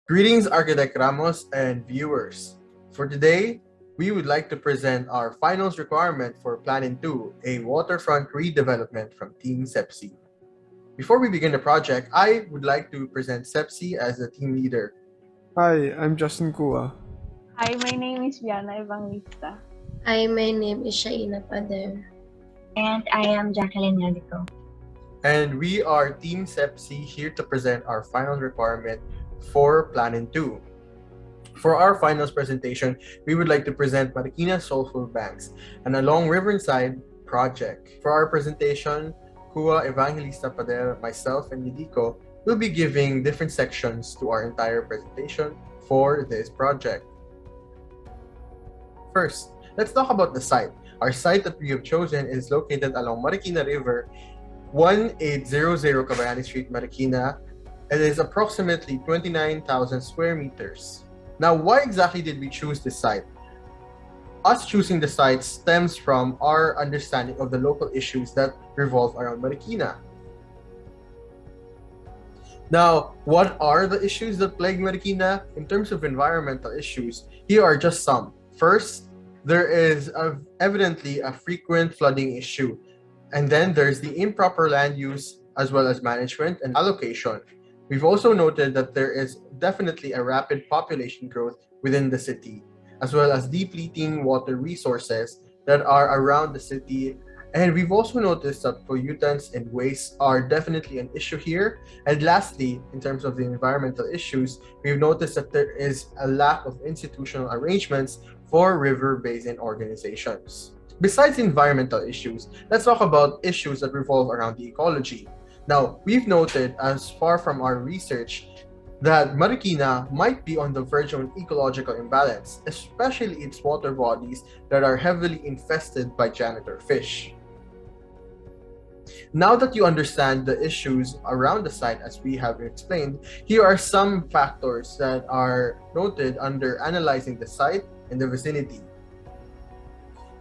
Greetings, Architect Ramos and viewers. For today, we would like to present our finals requirement for Planin 2, a waterfront redevelopment from Team CEPSY. Before we begin the project, I would like to present CEPSY as the team leader. Hi, I'm Justin Kua. Hi, my name is Viana Evangelista. Hi, my name is Shaina Pader. And I am Jacqueline Yadico. And we are Team CEPSY here to present our final requirement for Planin 2. For our finals presentation, we would like to present Marikina Soleful Banks, an along riverside project. For our presentation, Kua, Evangelista Pader, myself, and Yadico will be giving different sections to our entire presentation for this project. First, let's talk about the site. Our site that we have chosen is located along Marikina River, 1800 Cabayani Street, Marikina. It is approximately 29,000 square meters. Now, why exactly did we choose this site? Us choosing the site stems from our understanding of the local issues that revolve around Marikina. Now, what are the issues that plague Marikina? In terms of environmental issues, here are just some. First, there is evidently a frequent flooding issue. And then there's the improper land use as well as management and allocation. We've also noted that there is definitely a rapid population growth within the city, as well as depleting water resources that are around the city. And we've also noticed that pollutants and waste are definitely an issue here. And lastly, in terms of the environmental issues, we've noticed that there is a lack of institutional arrangements for river basin organizations. Besides environmental issues, let's talk about issues that revolve around the ecology. Now, we've noted as far from our research that Marikina might be on the verge of an ecological imbalance, especially its water bodies that are heavily infested by janitor fish. Now that you understand the issues around the site as we have explained, here are some factors that are noted under analyzing the site and the vicinity.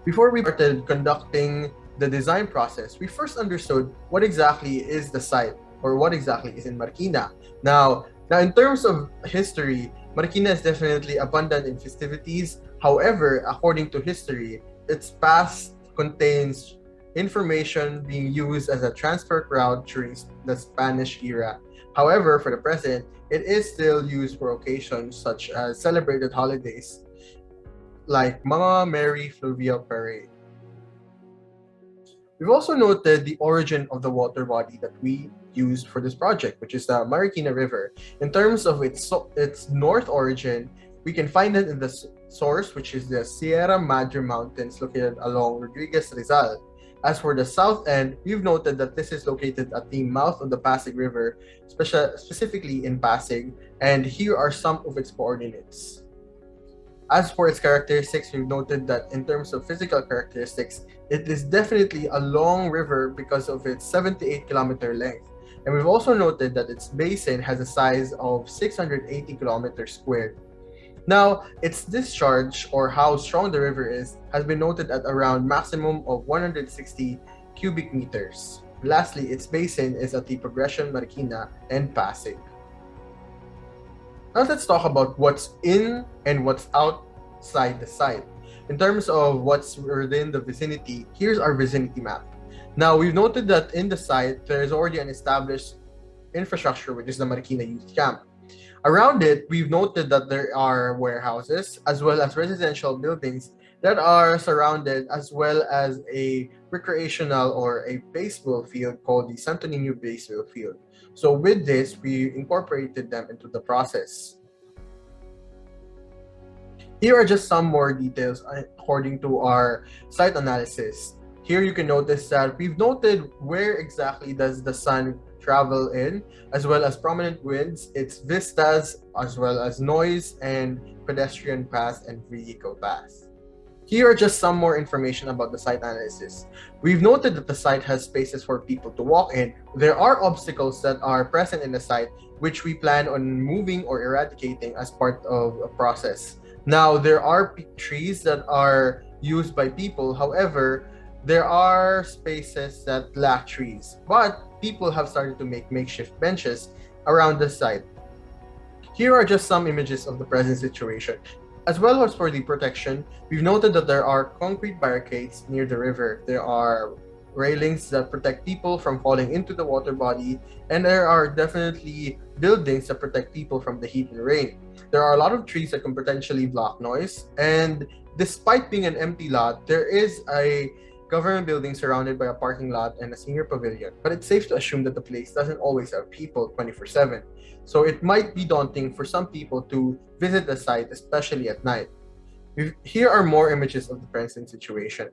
Before we started conducting the design process, we first understood what exactly is the site or what exactly is in Marikina. Now in terms of history, Marikina is definitely abundant in festivities. However, according to history, its past contains information being used as a transport route during the Spanish era. However, for the present, it is still used for occasions such as celebrated holidays like Mama Mary Fluvial Parade. We've also noted the origin of the water body that we used for this project, which is the Marikina River. In terms of its north origin, we can find it in the source, which is the Sierra Madre Mountains located along Rodriguez Rizal. As for the south end, we've noted that this is located at the mouth of the Pasig River, specifically in Pasig, and here are some of its coordinates. As for its characteristics, we've noted that in terms of physical characteristics, it is definitely a long river because of its 78-kilometer length. And we've also noted that its basin has a size of 680 kilometers squared. Now, its discharge, or how strong the river is, has been noted at around maximum of 160 cubic meters. Lastly, its basin is at the Progression Marikina and Pasig. Now let's talk about what's in and what's outside the site. In terms of what's within the vicinity, here's our vicinity map. Now, we've noted that in the site, there is already an established infrastructure, which is the Marikina Youth Camp. Around it, we've noted that there are warehouses as well as residential buildings that are surrounded, as well as a recreational or a baseball field called the Santo Niño Baseball Field. So with this, we incorporated them into the process. Here are just some more details according to our site analysis. Here you can notice that we've noted where exactly does the sun travel in, as well as prominent winds, its vistas, as well as noise and pedestrian paths and vehicle paths. Here are just some more information about the site analysis. We've noted that the site has spaces for people to walk in. There are obstacles that are present in the site, which we plan on moving or eradicating as part of a process. Now, there are trees that are used by people. However, there are spaces that lack trees, but people have started to make makeshift benches around the site. Here are just some images of the present situation. As well as for the protection, we've noted that there are concrete barricades near the river. There are railings that protect people from falling into the water body, and there are definitely buildings that protect people from the heat and rain. There are a lot of trees that can potentially block noise, and despite being an empty lot, there is a government building surrounded by a parking lot and a senior pavilion. But it's safe to assume that the place doesn't always have people 24/7. So it might be daunting for some people to visit the site, especially at night. Here are more images of the present situation.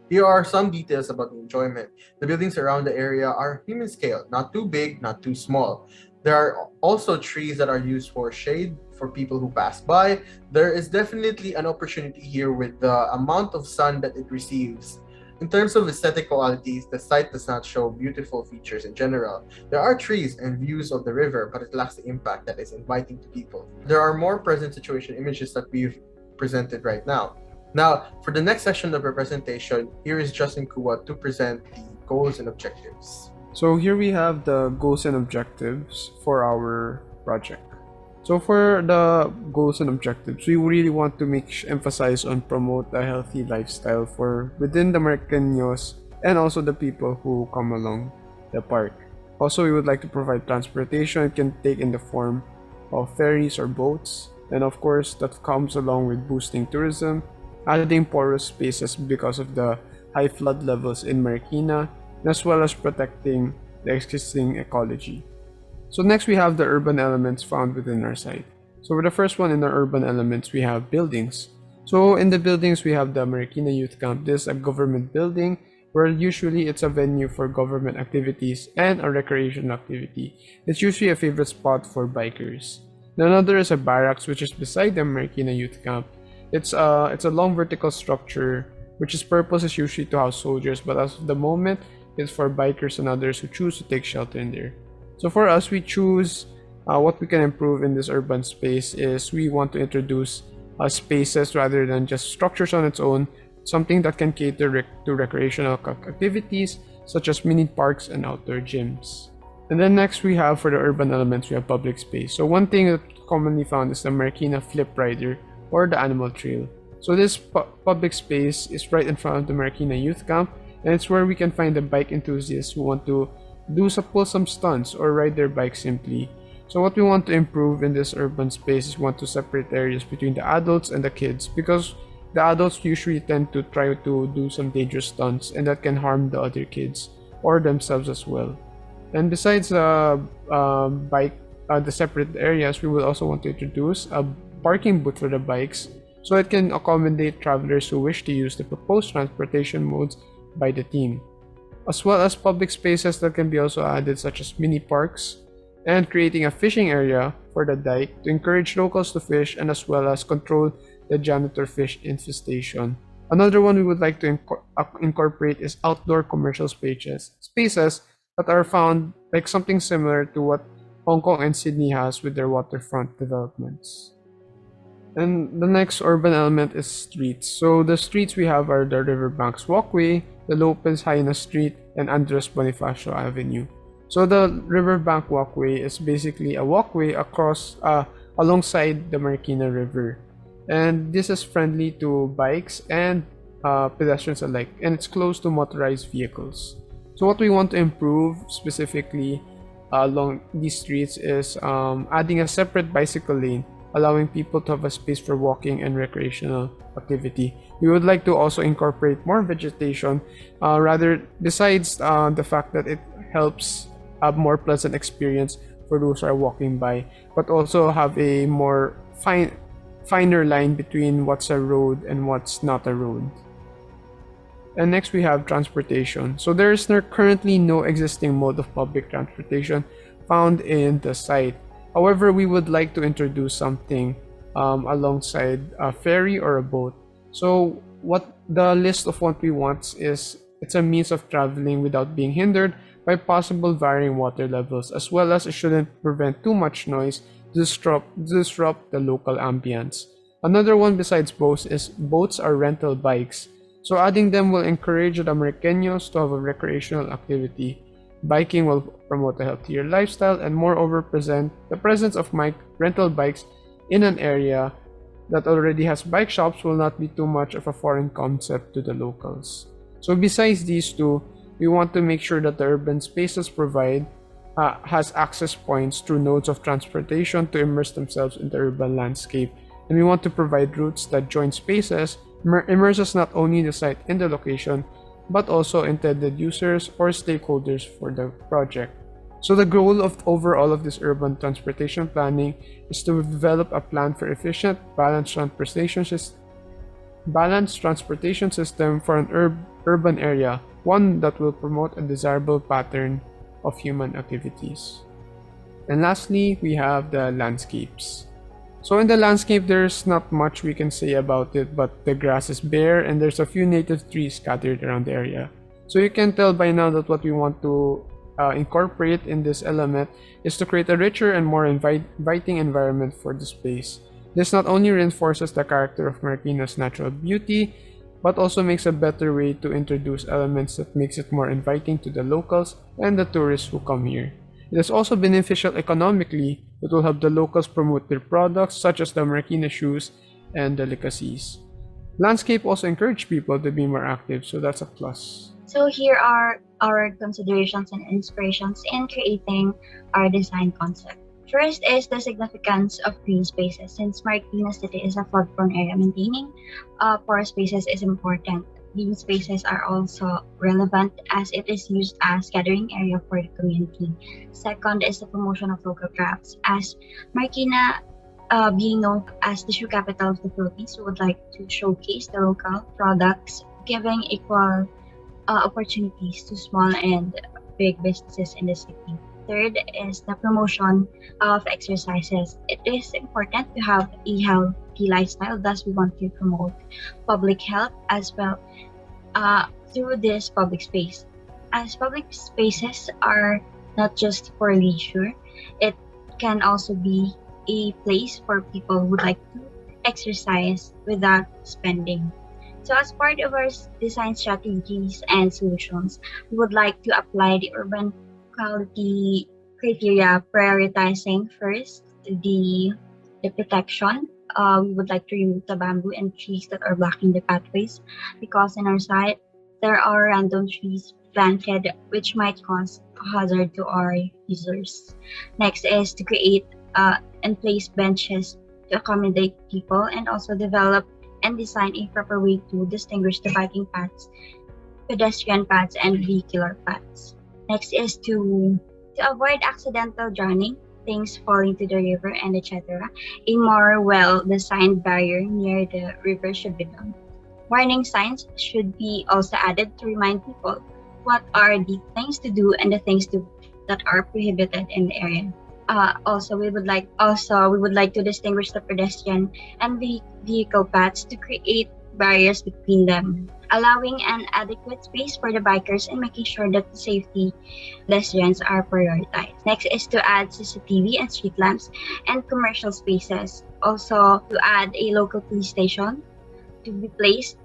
Here are some details about the enjoyment. The buildings around the area are human scale, not too big, not too small. There are also trees that are used for shade for people who pass by. There is definitely an opportunity here with the amount of sun that it receives. In terms of aesthetic qualities, the site does not show beautiful features in general. There are trees and views of the river, but it lacks the impact that is inviting to people. There are more present situation images that we've presented right now. Now, for the next session of our presentation, here is Justin Kua to present the goals and objectives. So here we have the goals and objectives for our project. So for the goals and objectives, we really want to emphasize on promote a healthy lifestyle for within the Marikeños and also the people who come along the park. Also, we would like to provide transportation. It can take in the form of ferries or boats, and of course that comes along with boosting tourism, adding porous spaces because of the high flood levels in Marikina, as well as protecting the existing ecology. So next we have the urban elements found within our site. So for the first one in the urban elements, we have buildings. So in the buildings, we have the Marikina Youth Camp. This is a government building where usually it's a venue for government activities and a recreation activity. It's usually a favorite spot for bikers. Another is a barracks, which is beside the Marikina Youth Camp. It's a long vertical structure, which its purpose is usually to house soldiers, but as of the moment, it's for bikers and others who choose to take shelter in there. So for us, we choose what we can improve in this urban space is we want to introduce spaces rather than just structures on its own, something that can cater to recreational activities such as mini parks and outdoor gyms. And then next we have for the urban elements, we have public space. So one thing that's commonly found is the Marikina Flip Rider or the animal trail. So this public space is right in front of the Marikina Youth Camp, and it's where we can find the bike enthusiasts who want to pull some stunts or ride their bike simply. So what we want to improve in this urban space is we want to separate areas between the adults and the kids, because the adults usually tend to try to do some dangerous stunts, and that can harm the other kids or themselves as well. And besides the separate areas, we will also want to introduce a parking booth for the bikes, so it can accommodate travelers who wish to use the proposed transportation modes by the team, as well as public spaces that can be also added, such as mini parks, and creating a fishing area for the dike to encourage locals to fish, and as well as control the janitor fish infestation. Another one we would like to incorporate is outdoor commercial spaces that are found like something similar to what Hong Kong and Sydney has with their waterfront developments. And the next urban element is streets. So the streets we have are the Riverbanks Walkway, the Lopez Haina Street, and Andres Bonifacio Avenue. So the Riverbank Walkway is basically a walkway across alongside the Marikina River, and this is friendly to bikes and pedestrians alike, and it's close to motorized vehicles. So what we want to improve specifically along these streets is adding a separate bicycle lane, allowing people to have a space for walking and recreational activity. We would like to also incorporate more vegetation, besides the fact that it helps a more pleasant experience for those who are walking by, but also have a more finer line between what's a road and what's not a road. And next we have transportation. So there is currently no existing mode of public transportation found in the site. However, we would like to introduce something alongside a ferry or a boat. So what the list of what we want is, it's a means of traveling without being hindered by possible varying water levels, as well as it shouldn't prevent too much noise to disrupt the local ambience. Another one besides boats is boats are rental bikes. So adding them will encourage the Marikeños to have a recreational activity. Biking will promote a healthier lifestyle and moreover present the presence of rental bikes in an area that already has bike shops will not be too much of a foreign concept to the locals. So besides these two, we want to make sure that the urban spaces provide has access points through nodes of transportation to immerse themselves in the urban landscape. And we want to provide routes that join spaces, immerses not only the site in the location, but also intended users or stakeholders for the project. So the goal of overall of this urban transportation planning is to develop a plan for efficient, balanced transportation system for an urban area, one that will promote a desirable pattern of human activities. And lastly, we have the landscapes. So in the landscape, there's not much we can say about it, but the grass is bare and there's a few native trees scattered around the area. So you can tell by now that what we want to incorporate in this element is to create a richer and more inviting environment for the space. This not only reinforces the character of Marikina's natural beauty, but also makes a better way to introduce elements that makes it more inviting to the locals and the tourists who come here. It is also beneficial economically. It will help the locals promote their products such as the Marikina shoes and delicacies. Landscape also encourage people to be more active, so that's a plus. So here are our considerations and inspirations in creating our design concept. First is the significance of green spaces. Since Marikina City is a flood-prone area, maintaining forest spaces is important. Green spaces are also relevant as it is used as gathering area for the community. Second is the promotion of local crafts. As Marikina being known as the shoe capital of the Philippines, we would like to showcase the local products, giving equal opportunities to small and big businesses in the city. Third is the promotion of exercises. It is important to have a healthy lifestyle, thus we want to promote public health as well through this public space. As public spaces are not just for leisure, it can also be a place for people who would like to exercise without spending. So as part of our design strategies and solutions, we would like to apply the urban quality criteria, prioritizing first the protection. We would like to remove the bamboo and trees that are blocking the pathways, because in our site there are random trees planted which might cause a hazard to our users. Next is to create and place benches to accommodate people, and also develop and design a proper way to distinguish the biking paths, pedestrian paths, and vehicular paths. Next is to avoid accidental drowning, things falling to the river, and etc. A more well-designed barrier near the river should be done. Warning signs should be also added to remind people what are the things to do and the things that are prohibited in the area. Also, we would like to distinguish the pedestrian and vehicle paths to create barriers between them, allowing an adequate space for the bikers and making sure that the safety pedestrians are prioritized. Next is to add CCTV and street lamps and commercial spaces. Also, to add a local police station to be placed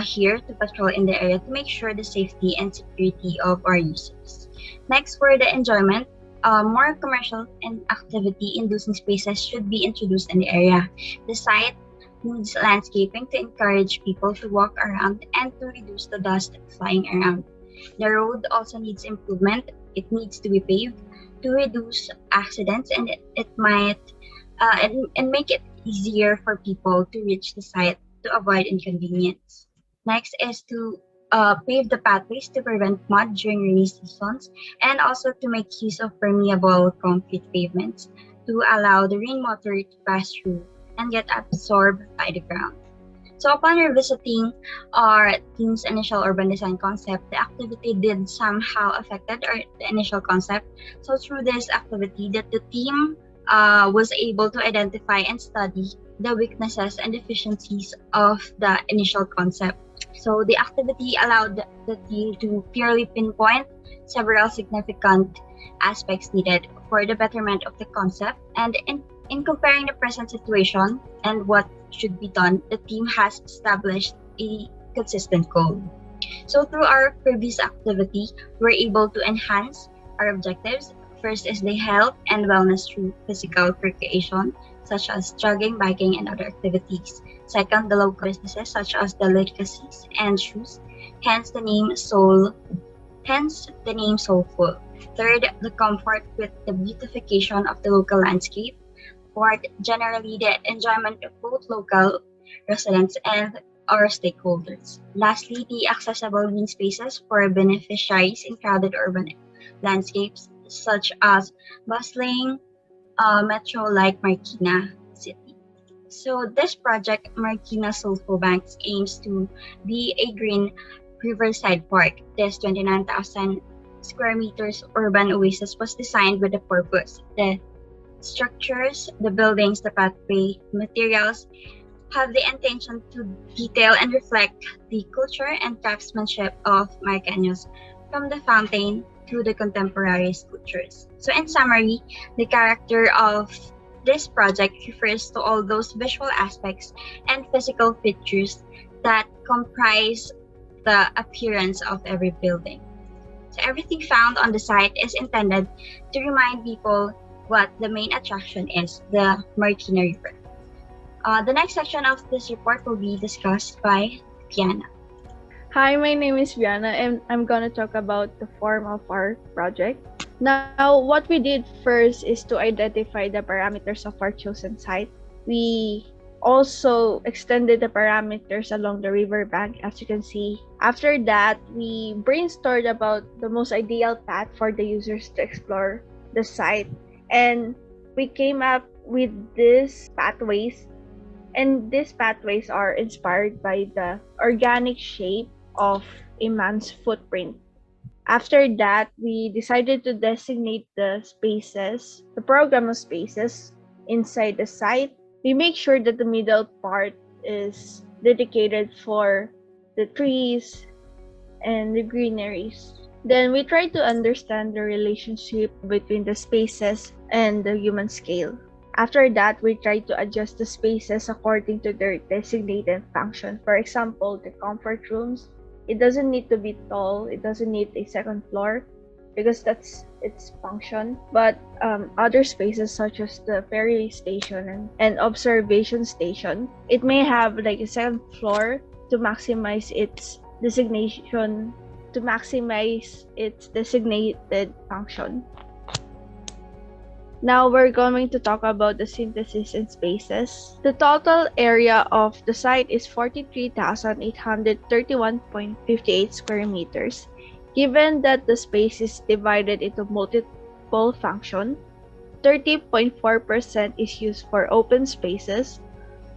here to patrol in the area to make sure the safety and security of our users. Next, for the enjoyment, more commercial and activity-inducing spaces should be introduced in the area. The site needs landscaping to encourage people to walk around and to reduce the dust flying around. The road also needs improvement. It needs to be paved to reduce accidents, and it might and make it easier for people to reach the site to avoid inconvenience. Next is to pave the pathways to prevent mud during rainy seasons, and also to make use of permeable concrete pavements to allow the rainwater to pass through and get absorbed by the ground. So upon revisiting our team's initial urban design concept, the activity did somehow affected the initial concept. So through this activity, that the team was able to identify and study the weaknesses and deficiencies of the initial concept. So the activity allowed the team to purely pinpoint several significant aspects needed for the betterment of the concept, and in comparing the present situation and what should be done, the team has established a consistent goal. So through our previous activity, we're able to enhance our objectives First is the health and wellness through physical recreation, such as jogging, biking, and other activities. Second, the local businesses such as delicacies and shoes, hence the name Soulful. Third, the comfort with the beautification of the local landscape. Fourth, generally the enjoyment of both local residents and our stakeholders. Lastly, the accessible green spaces for beneficiaries in crowded urban landscapes such as bustling metro like Marikina City. So this project, Marikina Soleful Banks, aims to be a green riverside park. This 29,000 square meters urban oasis was designed with a purpose. The structures, the buildings, the pathway, materials have the intention to detail and reflect the culture and craftsmanship of Marikeños, from the fountain to the contemporary sculptures. So in summary, the character of this project refers to all those visual aspects and physical features that comprise the appearance of every building. So everything found on the site is intended to remind people what the main attraction is, the Marikina River. The next section of this report will be discussed by Piana. Hi, my name is Viana, and I'm gonna talk about the form of our project. Now, what we did first is to identify the parameters of our chosen site. We also extended the parameters along the riverbank, as you can see. After that, we brainstormed about the most ideal path for the users to explore the site, and we came up with these pathways. And these pathways are inspired by the organic shape of a man's footprint. After that, we decided to designate the spaces, the program of spaces inside the site. We make sure that the middle part is dedicated for the trees and the greeneries. Then we try to understand the relationship between the spaces and the human scale. After that, we try to adjust the spaces according to their designated function. For example, the comfort rooms, it doesn't need to be tall, it doesn't need a second floor because that's its function. But other spaces such as the ferry station and observation station, it may have like a second floor to maximize its designation, to maximize its designated function. Now we're going to talk about the synthesis in spaces. The total area of the site is 43,831.58 square meters. Given that the space is divided into multiple functions, 30.4% is used for open spaces,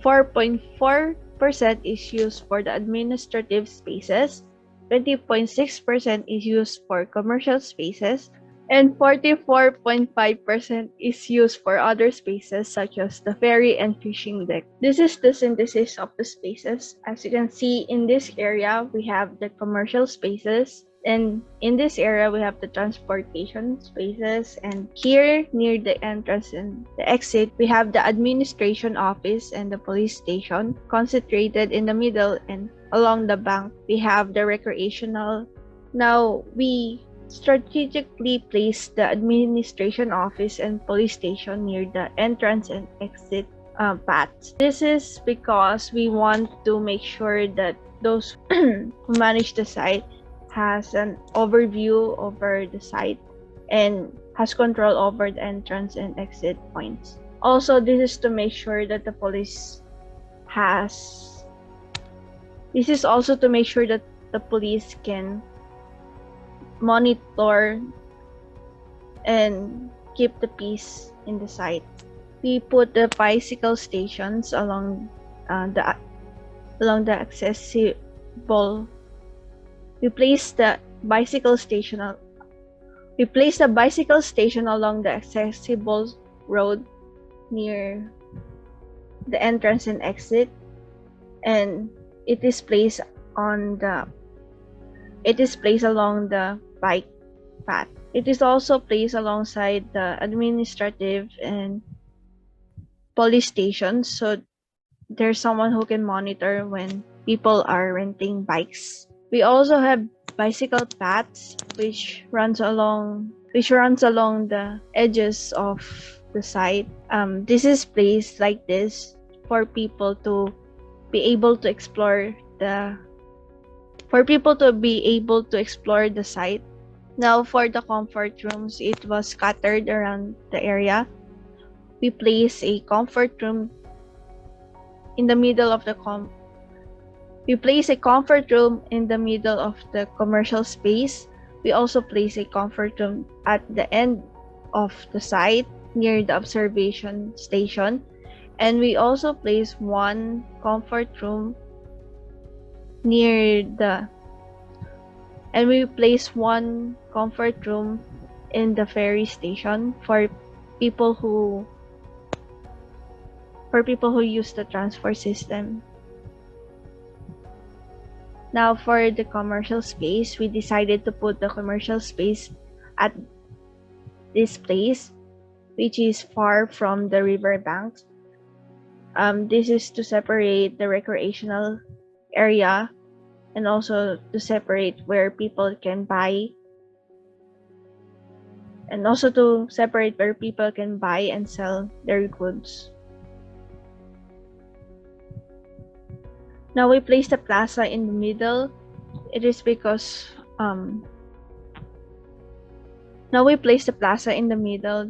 4.4% is used for the administrative spaces, 20.6% is used for commercial spaces, and 44.5% is used for other spaces such as the ferry and fishing deck. This is the synthesis of the spaces. As you can see, in this area, we have the commercial spaces, and in this area, we have the transportation spaces, and here near the entrance and the exit, we have the administration office and the police station. Concentrated in the middle and along the bank, we have the recreational. Now, we strategically place the administration office and police station near the entrance and exit paths. This is because we want to make sure that those who manage the site has an overview over the site and has control over the entrance and exit points. Also, this is to make sure that the police has. This is also to make sure that the police can monitor and keep the peace in the site. We put the bicycle stations along the accessible. We place the bicycle station along the accessible road near the entrance and exit, and it is placed along the bike path. It is also placed alongside the administrative and police stations, so there's someone who can monitor when people are renting bikes. We also have bicycle paths which runs along which runs along the edges of the site. This is placed like this for people to be able to explore the site. Now for the comfort rooms, it was scattered around the area. We place a comfort room in the middle of the commercial space. We also place a comfort room at the end of the site near the observation station, and we also place one comfort room in the ferry station for people who use the transport system. Now for the commercial space, we decided to put the commercial space at this place, which is far from the river banks. This is to separate the recreational area and also to separate where people can buy and sell their goods. Now we place the plaza in the middle. It is because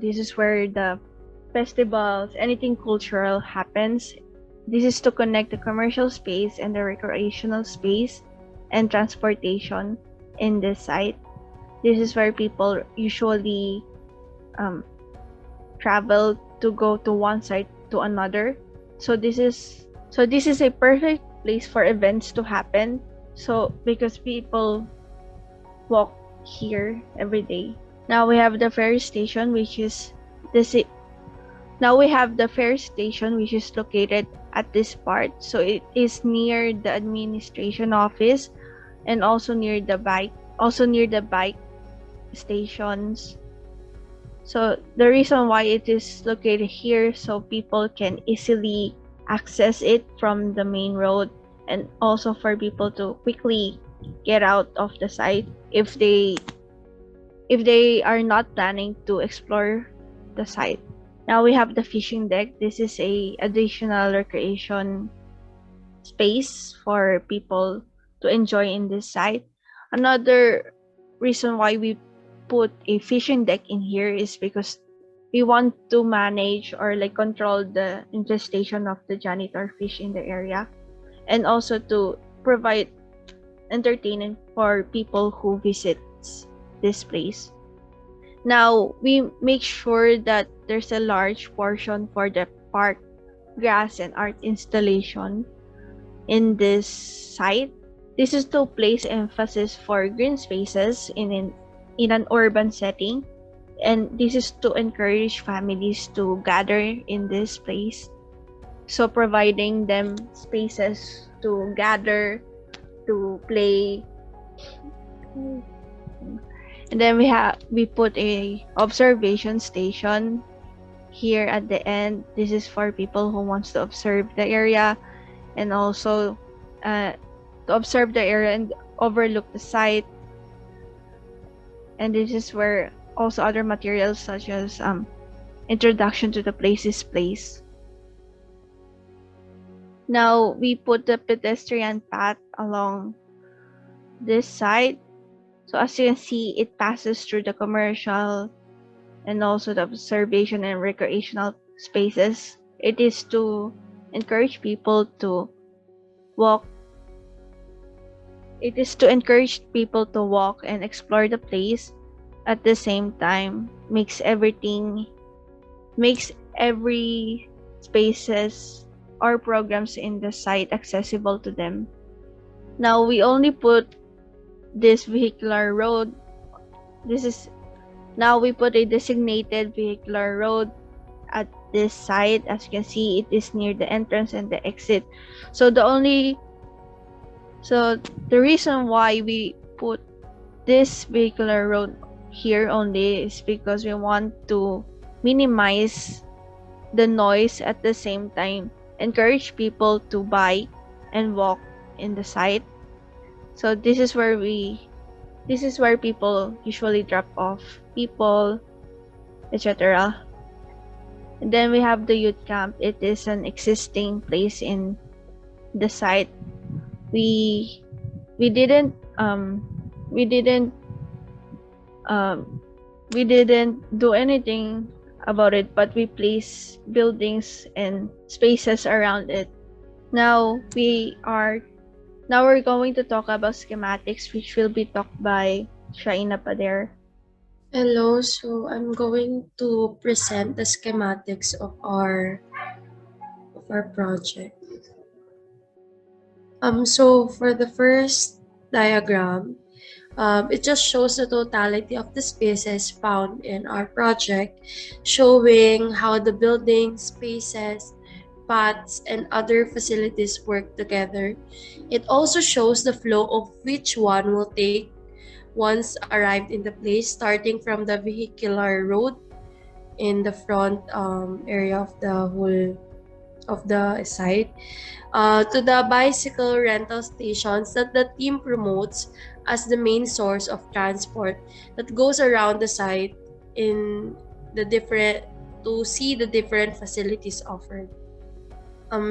this is where the festivals, anything cultural happens. This is to connect the commercial space and the recreational space and transportation in this site. This is where people usually travel to go to one site to another. So this is a perfect place for events to happen. So because people walk here every day. Now we have the ferry station, which is located at this part. So it is near the administration office and also near the bike stations. So the reason why it is located here, so people can easily access it from the main road, and also for people to quickly get out of the site if they are not planning to explore the site. Now we have the fishing deck. This is a additional recreation space for people to enjoy in this site. Another reason why we put a fishing deck in here is because we want to manage or control the infestation of the janitor fish in the area, and also to provide entertainment for people who visit this place. Now we make sure that there's a large portion for the park, grass, and art installation in this site. This is to place emphasis for green spaces in an urban setting, and this is to encourage families to gather in this place. So providing them spaces to gather, to play. And then we put a observation station here at the end. This is for people who wants to observe the area, and also to observe the area and overlook the site. And this is where also other materials such as introduction to the place is placed. Now we put the pedestrian path along this side. So as you can see, it passes through the commercial and also the observation and recreational spaces. It is to encourage people to walk. It is to encourage people to walk and explore the place. At the same time, makes every spaces or programs in the site accessible to them. Now we only put this vehicular road. Now we put a designated vehicular road at this site. As you can see, it is near the entrance and the exit. So the reason why we put this vehicular road here only is because we want to minimize the noise, at the same time encourage people to bike and walk in the site. So this is where we This is where people usually drop off people, etc. And then we have the youth camp. It is an existing place in the site. We we didn't um we didn't um we didn't do anything about it, but we place buildings and spaces around it. Now we're going to talk about schematics, which will be talked by Shaina Pader. Hello, so I'm going to present the schematics of our project. So for the first diagram, it just shows the totality of the spaces found in our project, showing how the buildings, spaces, paths, and other facilities work together. It also shows the flow of which one will take once arrived in the place, starting from the vehicular road in the front area of the whole of the site, to the bicycle rental stations that the team promotes as the main source of transport that goes around the site in the different to see the different facilities offered.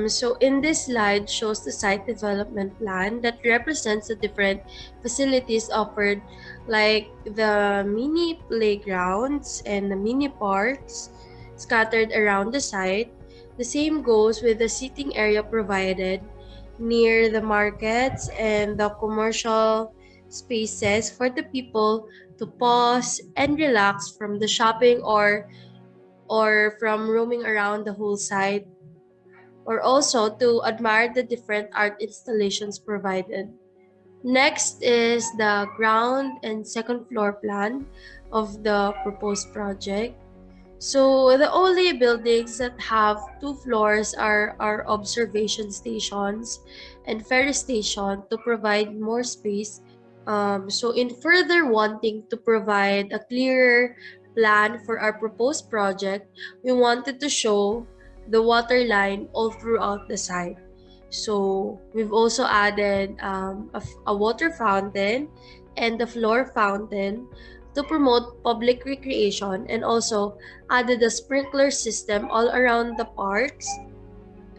So in this slide shows the site development plan that represents the different facilities offered, like the mini playgrounds and the mini parks scattered around the site. The same goes with the seating area provided near the markets and the commercial spaces for the people to pause and relax from the shopping or from roaming around the whole site, or also to admire the different art installations provided. Next is the ground and second floor plan of the proposed project. So the only buildings that have two floors are our observation stations and ferry station to provide more space. So in further wanting to provide a clearer plan for our proposed project, we wanted to show the water line all throughout the site. So we've also added a water fountain and the floor fountain to promote public recreation, and also added a sprinkler system all around the parks,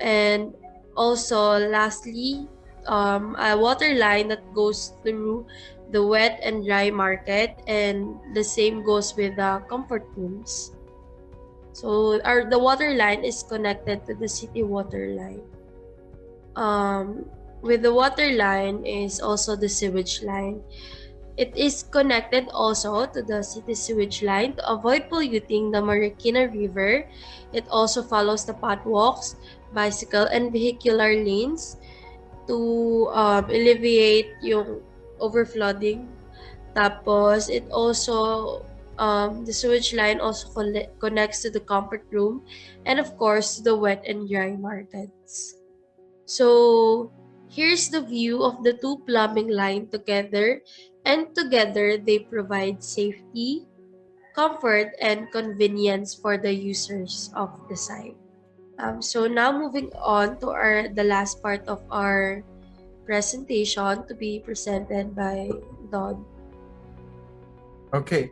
and also lastly a water line that goes through the wet and dry market, and the same goes with the comfort rooms. So the water line is connected to the city water line. With the water line is also the sewage line. It is connected also to the city sewage line to avoid polluting the Marikina River. It also follows the pathwalks, bicycle and vehicular lanes to alleviate yung overflooding. Tapos it also the sewage line also connects to the comfort room, and of course the wet and dry markets. So here's the view of the two plumbing line together, and together they provide safety, comfort, and convenience for the users of the site. So now moving on to the last part of our presentation to be presented by Don. Okay.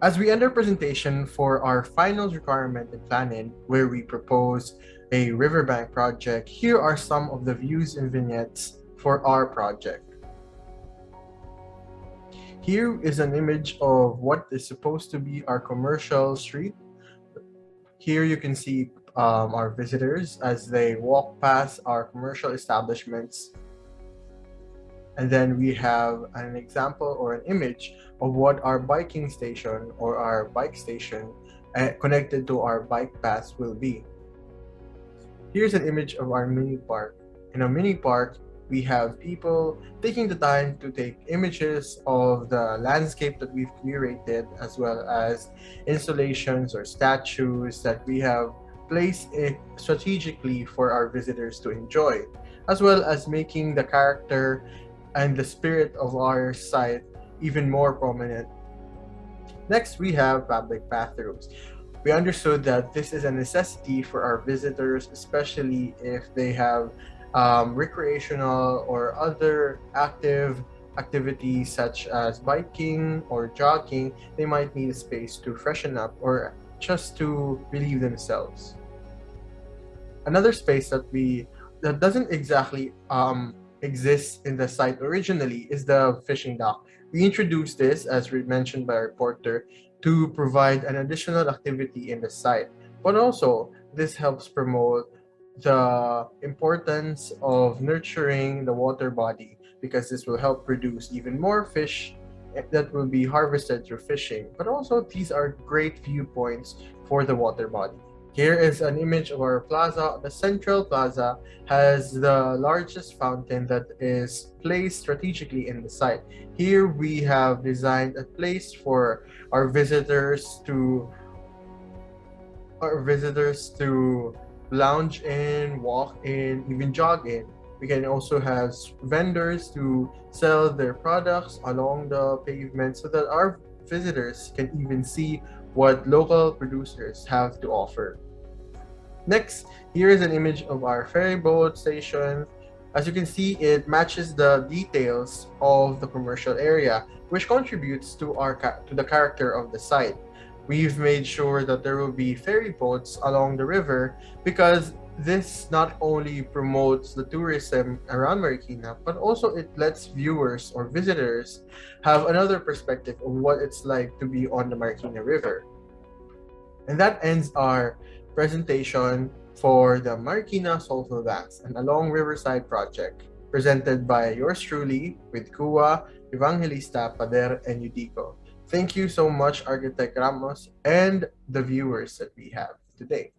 As we end our presentation for our final requirement in planning, where we propose a riverbank project, here are some of the views and vignettes for our project. Here is an image of what is supposed to be our commercial street. Here you can see our visitors as they walk past our commercial establishments. And then we have an example or an image of what our biking station or our bike station connected to our bike paths will be. Here's an image of our mini park. In a mini park, we have people taking the time to take images of the landscape that we've curated, as well as installations or statues that we have placed strategically for our visitors to enjoy, as well as making the character and the spirit of our site even more prominent. Next, we have public bathrooms. We understood that this is a necessity for our visitors, especially if they have recreational or other active activities such as biking or jogging, they might need a space to freshen up or just to relieve themselves. Another space that doesn't exactly exist in the site originally is the fishing dock. We introduced this, as mentioned by our reporter, to provide an additional activity in the site, but also this helps promote the importance of nurturing the water body because this will help produce even more fish that will be harvested through fishing. But also, these are great viewpoints for the water body. Here is an image of our plaza. The central plaza has the largest fountain that is placed strategically in the site. Here we have designed a place for our visitors to lounge in, walk in, even jog in. We can also have vendors to sell their products along the pavement so that our visitors can even see what local producers have to offer. Next, here is an image of our ferryboat station. As you can see, it matches the details of the commercial area, which contributes to the character of the site. We've made sure that there will be ferry boats along the river because this not only promotes the tourism around Marikina, but also it lets viewers or visitors have another perspective of what it's like to be on the Marikina River. And that ends our presentation for the Marikina Soleful Banks, an along Riverside project, presented by yours truly with Kua, Evangelista, Pader, and Yudico. Thank you so much, Architect Ramos, and the viewers that we have today.